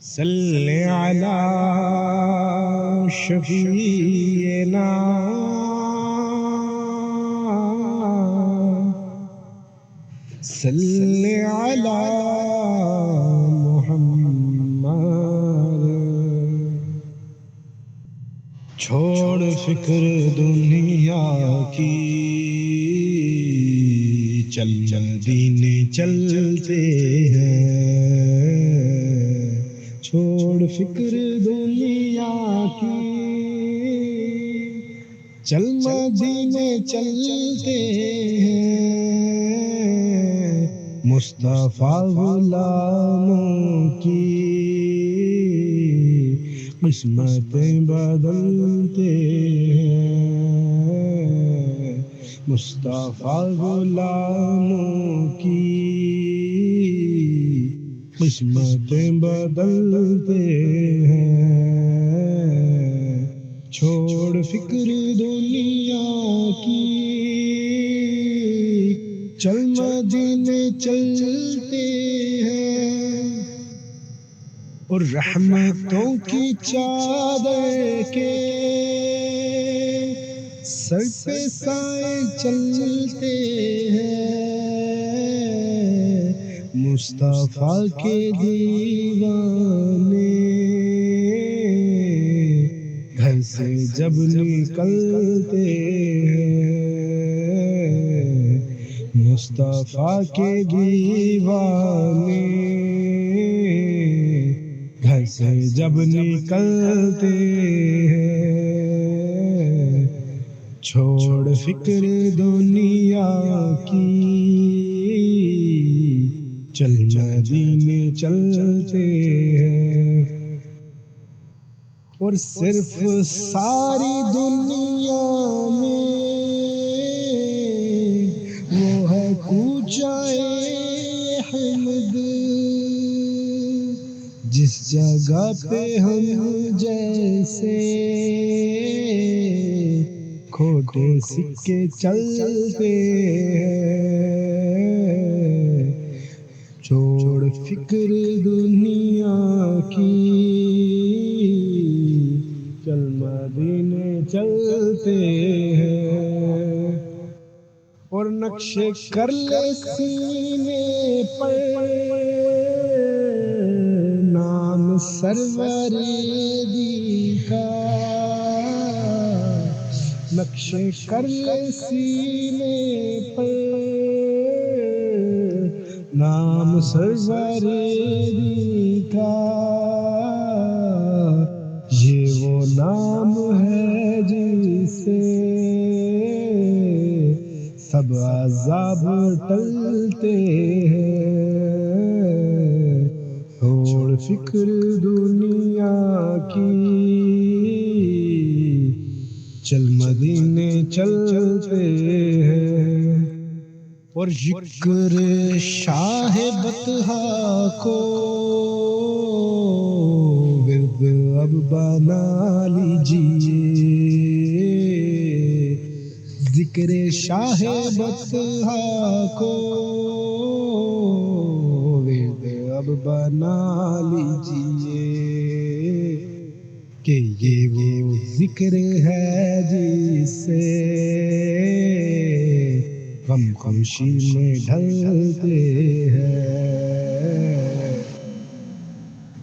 صلی علی شفیعنا صلی علی محمد. چھوڑ فکر دنیا کی، چل مدینے چلتے ہیں. چھوڑ فکر دنیا کی، چل مدینے چلتے ہیں. مصطفیٰ غلاموں کی قسمتیں بدلتے ہیں. مصطفیٰ غلاموں کی قسمتیں بدلتے ہیں. چھوڑ فکر دنیا کی، چل مدینے چلتے ہیں. اور رحمتوں کی چادر کے سر پہ سائے چلتے ہیں. مصطفیٰ کے دیوانے گھر سے جب نکلتے ہیں. مصطفیٰ کے دیوانے گھر سے جب نکلتے ہیں. چھوڑ فکر دنیا کی، چل مدینے چلتے ہیں. اور صرف ساری دنیا میں وہ ہے کوچہ احمد، جس جگہ پہ ہم جیسے کھوٹے سکے چلتے ہیں. چھوڑ فکر دنیا کی، چل مدینے چلتے ہیں. اور نقشے کر لے سینے پر نام سرور دی کا. نقشے کر لے سینے پر نام سرور دی کا. یہ وہ نام ہے جس سے سب عذاب ٹلتے ہیں. چھوڑ فکر دنیا کی، چل مدینے چلتے ہیں. اور ذکر شاہ بطحا کو ورد اب بنا لیجیے. ذکر شاہ بطحا کو ورد اب بنا لیجیے. کہ یہ وہ ذکر ہے جس سے غم خوشی میں ڈھلتے ہیں.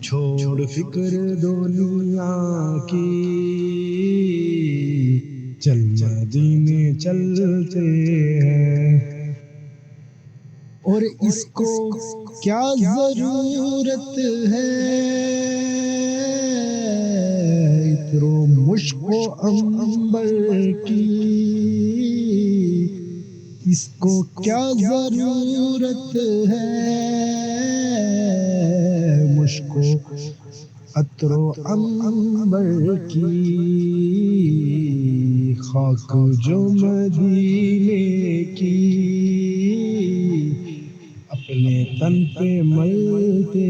چھوڑ فکر دنیا کی، چل مدینے چلتے ہیں. اور اس کو کیا ضرورت ہے عطر و مشک و عنبر کی. اس کو کیا ضرورت ہے مشک و عطر و عنبر کی. خاک جو مدینے کی اپنے تن پہ ملتے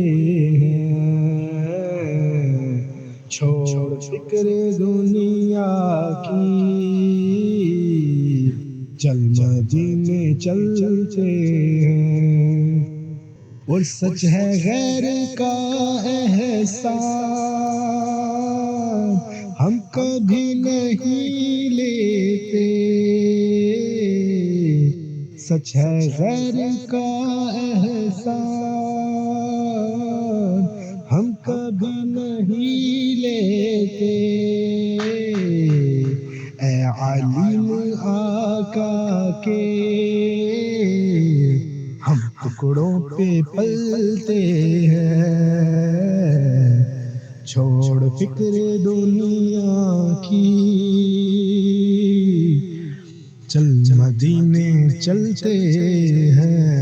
ہیں. چھوڑ فکر دنیا کی، چل مدینے چلتے ہیں. اور سچ ہے غیر کا احسان ہم کبھی نہیں لیتے، سچ ہے غیر کا احسان ہم کبھی نہیں لیتے۔ اے عالم آقا کے ہم ٹکڑوں پہ پلتے ہیں، چھوڑ فکر دنیا کی چل مدینے چلتے ہیں۔